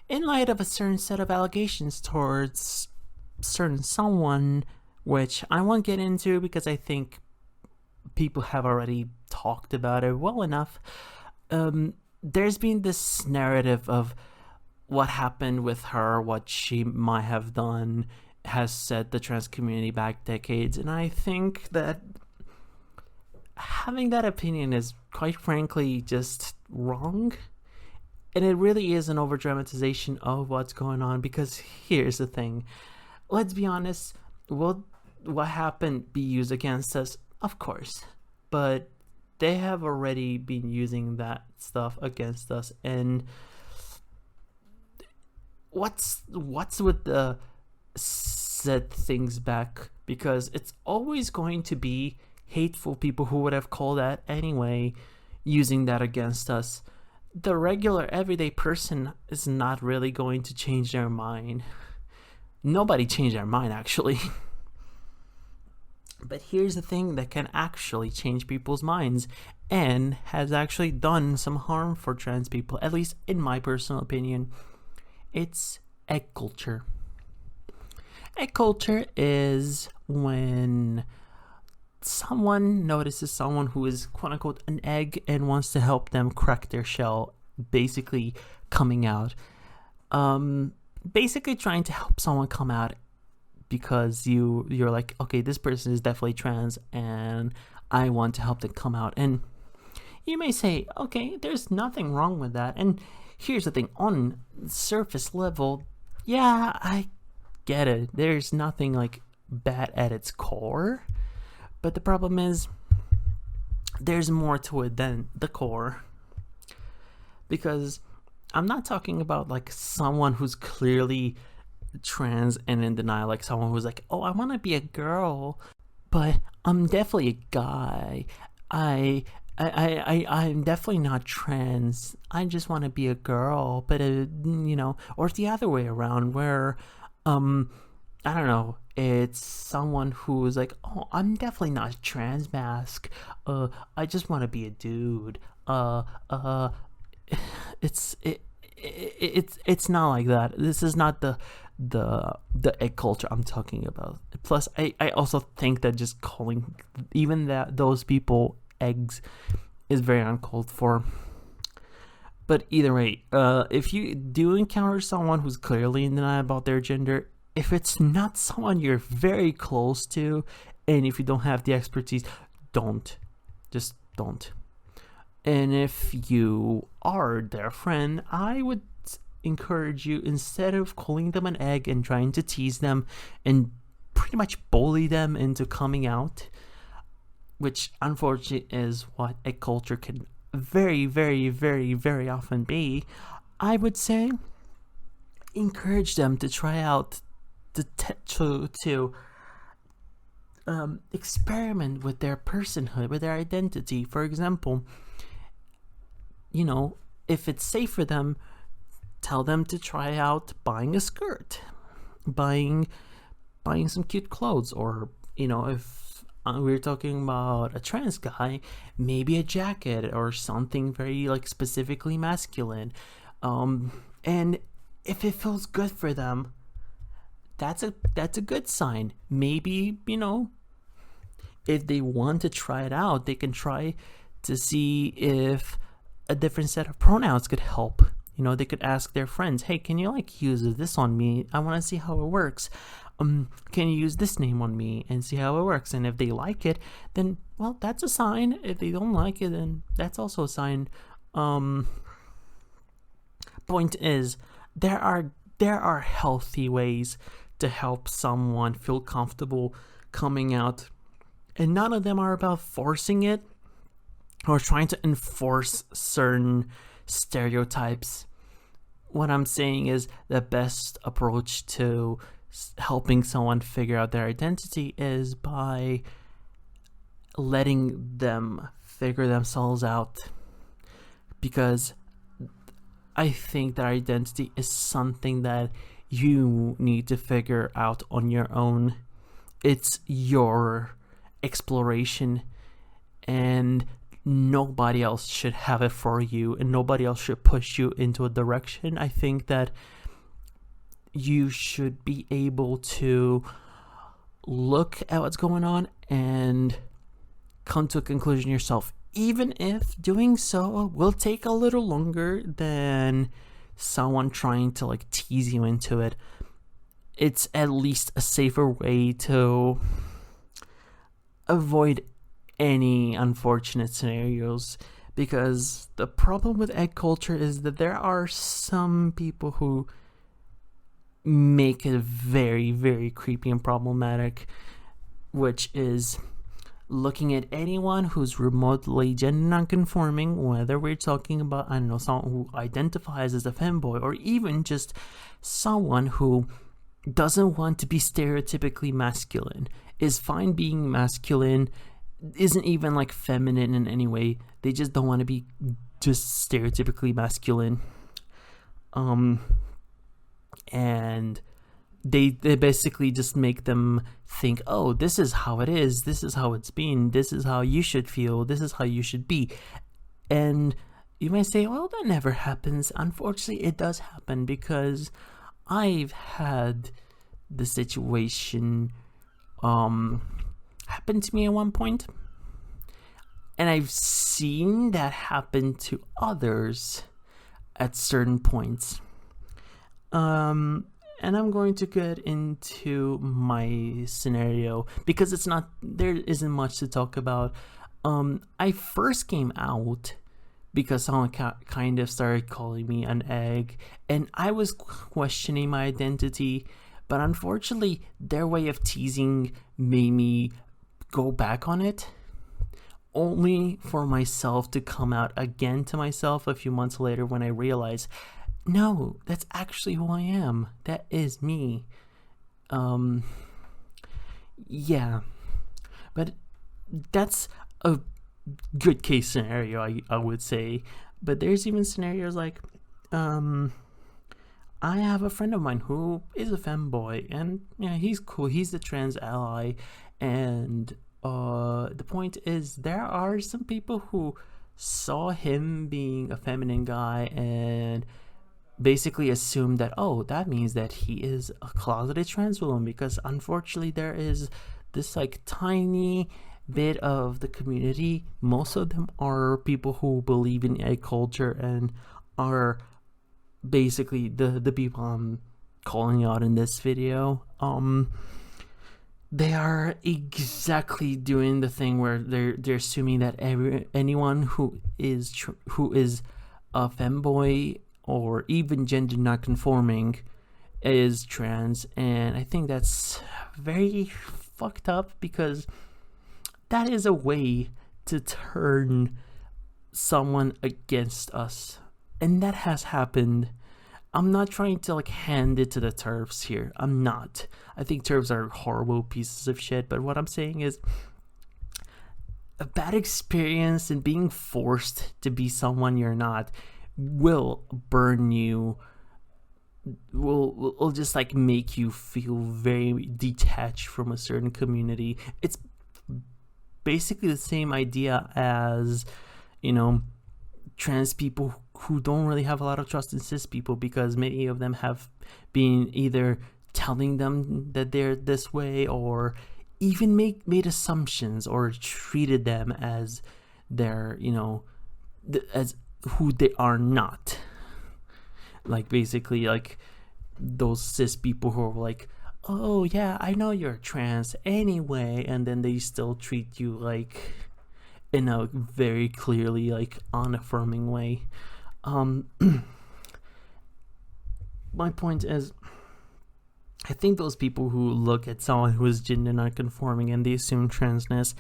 in light of a certain set of allegations towards certain someone, which I won't get into because I think people have already talked about it well enough. There's been this narrative of what happened with her, what she might have done, has set the trans community back decades, and I think that having that opinion is quite frankly just wrong. And it really is an over dramatization of what's going on, because here's the thing. Let's be honest, will what happened be used against us? Of course. But they have already been using that stuff against us, and what's with the set things back, because it's always going to be hateful people who would have called that anyway using that against us. The regular everyday person is not really going to change their mind. Nobody changed their mind, actually. But here's the thing that can actually change people's minds and has actually done some harm for trans people, at least in my personal opinion. It's egg culture. Egg culture is when someone notices someone who is quote unquote an egg and wants to help them crack their shell, basically coming out. Basically trying to help someone come out because you're like, okay, this person is definitely trans and I want to help them come out. And you may say, okay, there's nothing wrong with that. And here's the thing, on surface level, yeah, I get it. There's nothing like bad at its core. But the problem is, there's more to it than the core. Because I'm not talking about like someone who's clearly trans and in denial, like someone who's like, oh, I want to be a girl, but I'm definitely a guy. I'm definitely not trans. I just want to be a girl, but or the other way around, where I don't know, it's someone who's like, oh, I'm definitely not trans mask. I just want to be a dude. It's not like that. This is not the egg culture I'm talking about. Plus, I also think that just calling even those people eggs is very uncalled for. But either way, if you do encounter someone who's clearly in denial about their gender, if it's not someone you're very close to, and if you don't have the expertise, just don't. And if you are their friend, I would encourage you, instead of calling them an egg and trying to tease them and pretty much bully them into coming out, which unfortunately is what egg culture can very, very, very, very often be, I would say encourage them to try out to experiment with their personhood, with their identity. For example, if it's safe for them, tell them to try out buying a skirt, buying some cute clothes, or if we're talking about a trans guy, maybe a jacket or something very like specifically masculine. And if it feels good for them, that's a good sign. Maybe if they want to try it out, they can try to see if a different set of pronouns could help. They could ask their friends, hey, can you use this on me? I want to see how it works. Can you use this name on me and see how it works? And if they like it, then, well, that's a sign. If they don't like it, then that's also a sign. Point is, there are healthy ways to help someone feel comfortable coming out, and none of them are about forcing it or trying to enforce certain stereotypes. What I'm saying is, the best approach to helping someone figure out their identity is by letting them figure themselves out. Because I think that identity is something that you need to figure out on your own. It's your exploration, and nobody else should have it for you, and nobody else should push you into a direction. I think that you should be able to look at what's going on and come to a conclusion yourself, even if doing so will take a little longer than someone trying to like tease you into it. It's at least a safer way to avoid any unfortunate scenarios, because the problem with egg culture is that there are some people who make it very, very creepy and problematic, which is looking at anyone who's remotely gender non-conforming, whether we're talking about, I don't know, someone who identifies as a femboy, or even just someone who doesn't want to be stereotypically masculine, is fine being masculine, isn't even like feminine in any way. They just don't want to be just stereotypically masculine. And they basically just make them think, oh, this is how it is, this is how it's been, this is how you should feel, this is how you should be. And you may say, well, that never happens. Unfortunately, it does happen, because I've had the situation happen to me at one point, and I've seen that happen to others at certain points. And I'm going to get into my scenario because there isn't much to talk about. I first came out because someone kind of started calling me an egg, and I was questioning my identity, but unfortunately their way of teasing made me go back on it, only for myself to come out again to myself a few months later when I realized, no, that's actually who I am. That is me. Yeah. But that's a good case scenario, I would say. But there's even scenarios like, I have a friend of mine who is a femboy, and yeah, he's cool. He's the trans ally, and the point is, there are some people who saw him being a feminine guy and basically assumed that, oh, that means that he is a closeted trans woman, because unfortunately there is this like tiny bit of the community. Most of them are people who believe in egg culture and are basically the people I'm calling out in this video. They are exactly doing the thing where they're assuming that anyone who is a femboy or even gender not conforming is trans, and I think that's very fucked up, because that is a way to turn someone against us, and that has happened. I'm not trying to like hand it to the TERFs here. I'm not. I think TERFs are horrible pieces of shit, but what I'm saying is, a bad experience and being forced to be someone you're not will burn you, will just like make you feel very detached from a certain community. It's basically the same idea as, you know, trans people who don't really have a lot of trust in cis people, because many of them have been either telling them that they're this way, or even made assumptions or treated them as their, you know, as who they are not. Like basically like those cis people who are like, oh yeah, I know you're trans anyway, and then they still treat you like in a very clearly like unaffirming way. My point is, I think those people who look at someone who is gender non-conforming and they assume transness,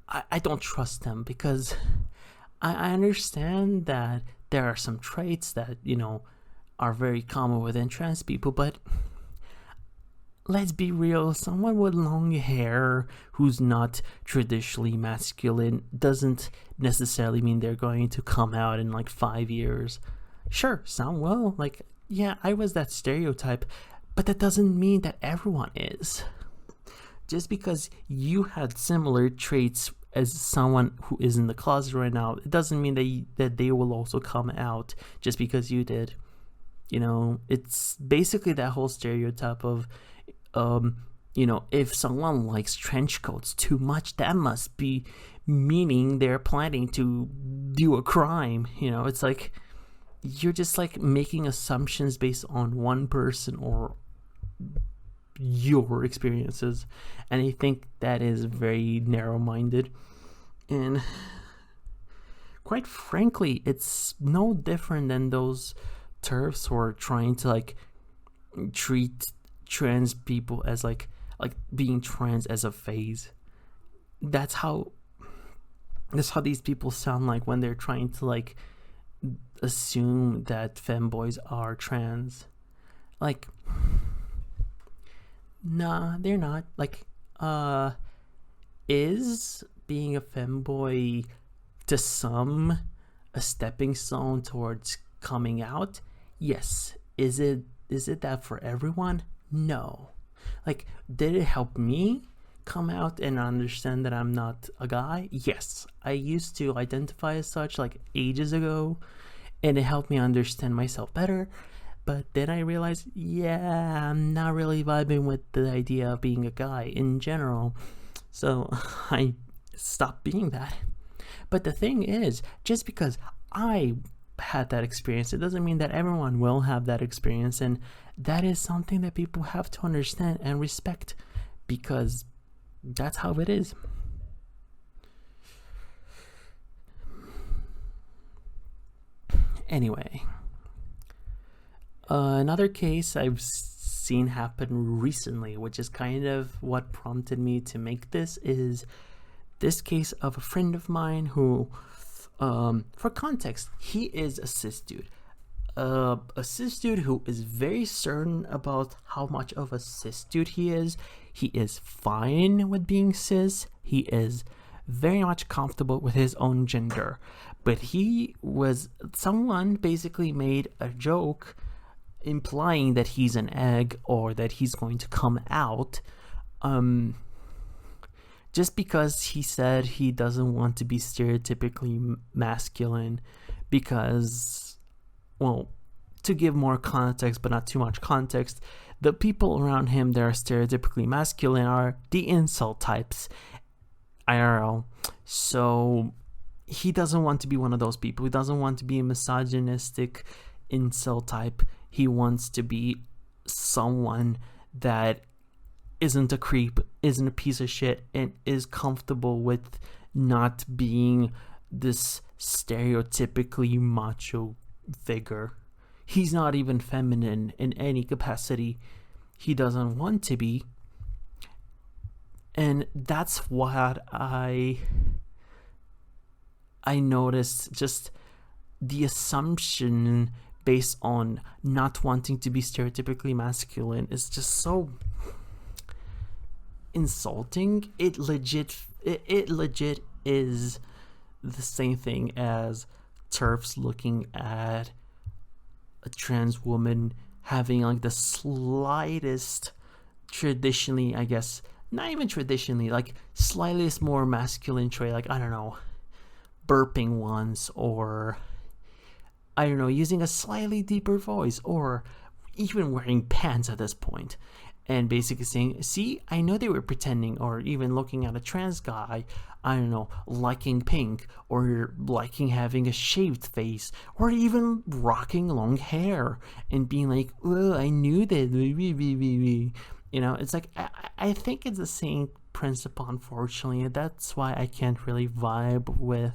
I don't trust them, because I understand that there are some traits that, you know, are very common within trans people, but let's be real, someone with long hair who's not traditionally masculine doesn't necessarily mean they're going to come out in like 5 years. Sure, some will, like, yeah, I was that stereotype, but that doesn't mean that everyone is. Just because you had similar traits as someone who is in the closet right now, it doesn't mean that they will also come out just because you did. It's basically that whole stereotype of, if someone likes trench coats too much, that must be meaning they're planning to do a crime. It's like you're just like making assumptions based on one person or your experiences, and I think that is very narrow-minded. And quite frankly, it's no different than those TERFs who are trying to like treat trans people as like being trans as a phase. That's how these people sound like when they're trying to like assume that femboys are trans. Like, nah, they're not. Like, is being a femboy to some a stepping stone towards coming out? Yes. Is it that for everyone? No. Like, did it help me come out and understand that I'm not a guy? Yes. I used to identify as such like ages ago, and it helped me understand myself better. But then I realized, yeah, I'm not really vibing with the idea of being a guy in general. So I stopped being that. But the thing is, just because I had that experience, it doesn't mean that everyone will have that experience. And that is something that people have to understand and respect, because that's how it is. Anyway, another case I've seen happen recently, which is kind of what prompted me to make this, is this case of a friend of mine who, for context, he is a cis dude. A cis dude who is very certain about how much of a cis dude he is. He is fine with being cis. He is very much comfortable with his own gender. But someone basically made a joke implying that he's an egg or that he's going to come out, just because he said he doesn't want to be stereotypically masculine, because, well, to give more context but not too much context, the people around him that are stereotypically masculine are the incel types, IRL. So he doesn't want to be one of those people. He doesn't want to be a misogynistic incel type. He wants to be someone that isn't a creep, isn't a piece of shit, and is comfortable with not being this stereotypically macho figure. He's not even feminine in any capacity. He doesn't want to be. And that's what I noticed, just the assumption based on not wanting to be stereotypically masculine is just so insulting. It legit is the same thing as TERFs looking at a trans woman having like the slightest, traditionally, I guess, not even traditionally, like slightest more masculine trait, like, I don't know, burping once, or I don't know, using a slightly deeper voice, or even wearing pants at this point, and basically saying, see, I know they were pretending, or even looking at a trans guy, I don't know, liking pink, or liking having a shaved face, or even rocking long hair, and being like, oh, I knew that, it's like, I think it's the same principle, unfortunately. That's why I can't really vibe with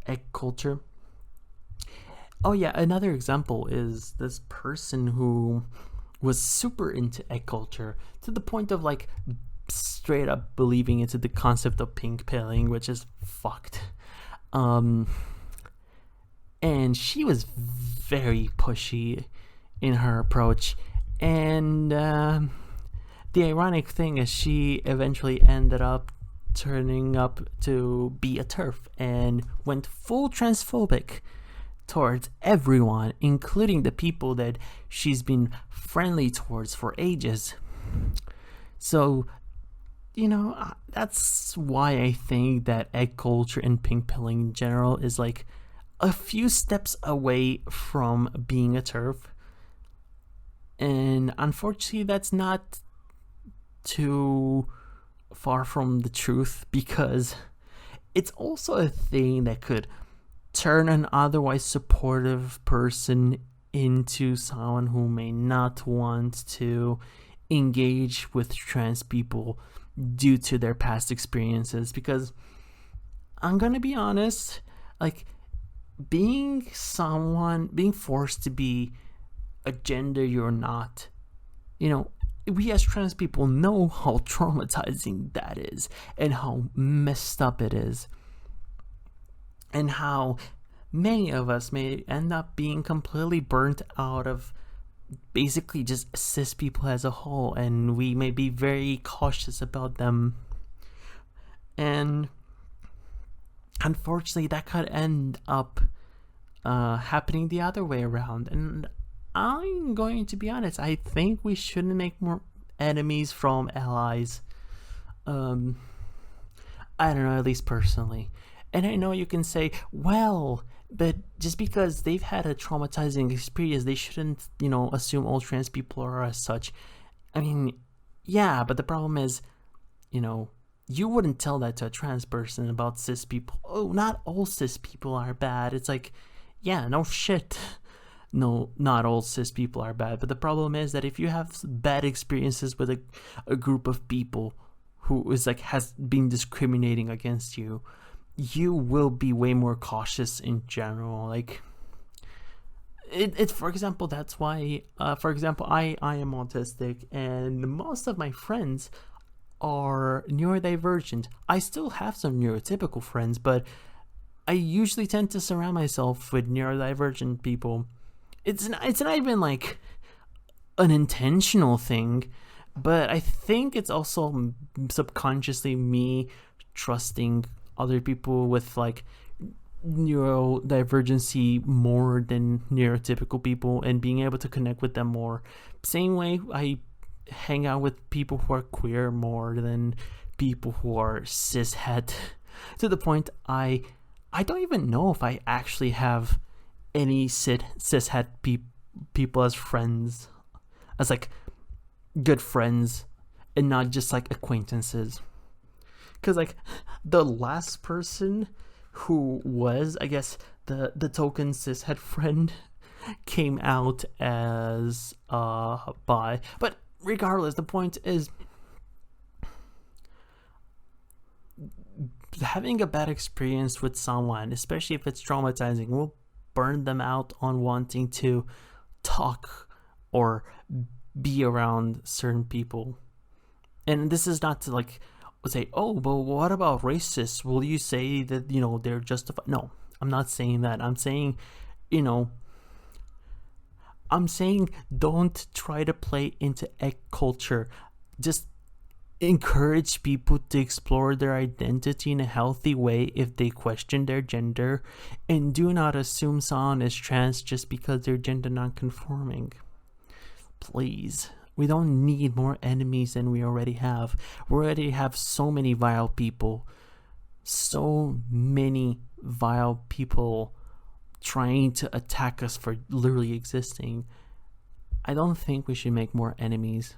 egg culture. Oh yeah, another example is this person who was super into egg culture to the point of like straight up believing into the concept of pink pilling, which is fucked. And she was very pushy in her approach, and the ironic thing is she eventually ended up turning up to be a TERF and went full transphobic towards everyone, including the people that she's been friendly towards for ages. So that's why I think that egg culture and pink pilling in general is like a few steps away from being a turf. And unfortunately, that's not too far from the truth, because it's also a thing that could turn an otherwise supportive person into someone who may not want to engage with trans people due to their past experiences. Because I'm gonna be honest, like, being forced to be a gender you're not, we as trans people know how traumatizing that is, and how messed up it is, and how many of us may end up being completely burnt out of basically just cis people as a whole, and we may be very cautious about them. And unfortunately, that could end up happening the other way around. And I'm going to be honest, I think we shouldn't make more enemies from allies. I don't know, at least personally. And I know you can say, well, but just because they've had a traumatizing experience, they shouldn't, assume all trans people are as such. I mean, yeah, but the problem is, you wouldn't tell that to a trans person about cis people. Oh, not all cis people are bad. It's like, yeah, no shit. No, not all cis people are bad. But the problem is that if you have bad experiences with a group of people who is like has been discriminating against you, you will be way more cautious in general. Like, it's for example, that's why for example, I am autistic, and most of my friends are neurodivergent. I still have some neurotypical friends, but I usually tend to surround myself with neurodivergent people. It's not even like an intentional thing, but I think it's also subconsciously me trusting other people with like neurodivergency more than neurotypical people, and being able to connect with them more. Same way I hang out with people who are queer more than people who are cishet, to the point I don't even know if I actually have any cishet people as friends, as like good friends, and not just like acquaintances. Because like the last person who was, I guess, the token cishet friend came out as bi. But regardless, the point is, having a bad experience with someone, especially if it's traumatizing, will burn them out on wanting to talk or be around certain people. And this is not to like say, oh, but what about racists? Will you say that, they're justified? No, I'm not saying that. I'm saying, don't try to play into egg culture. Just encourage people to explore their identity in a healthy way if they question their gender, and do not assume someone is trans just because they're gender non-conforming. Please. We don't need more enemies than we already have. We already have so many vile people. So many vile people trying to attack us for literally existing. I don't think we should make more enemies.